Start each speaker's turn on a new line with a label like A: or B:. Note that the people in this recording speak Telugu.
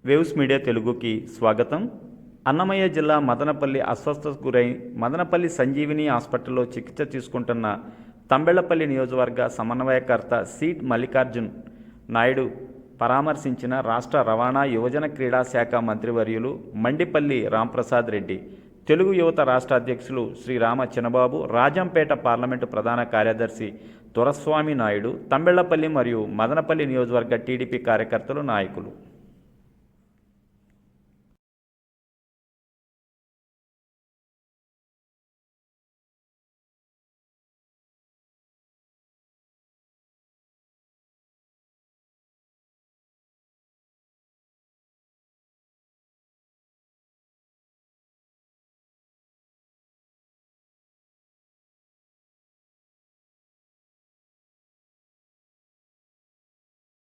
A: వేవ్స్ మీడియా తెలుగుకి స్వాగతం. అన్నమయ్య జిల్లా మదనపల్లి అస్వస్థతకు గురై మదనపల్లి సంజీవిని హాస్పిటల్లో చికిత్స తీసుకుంటున్న తంబెళ్లపల్లి నియోజకవర్గ సమన్వయకర్త సీడ్ మల్లికార్జున్ నాయుడు పరామర్శించిన రాష్ట్ర రవాణా యువజన క్రీడా శాఖ మంత్రివర్యులు మండిపల్లి రాంప్రసాద్ రెడ్డి, తెలుగు యువత రాష్ట్ర అధ్యక్షులు శ్రీరామ చినబాబు, రాజంపేట పార్లమెంటు ప్రధాన కార్యదర్శి దొరస్వామి నాయుడు, తంబెళ్లపల్లి మరియు మదనపల్లి నియోజకవర్గ టీడీపీ కార్యకర్తలు, నాయకులు.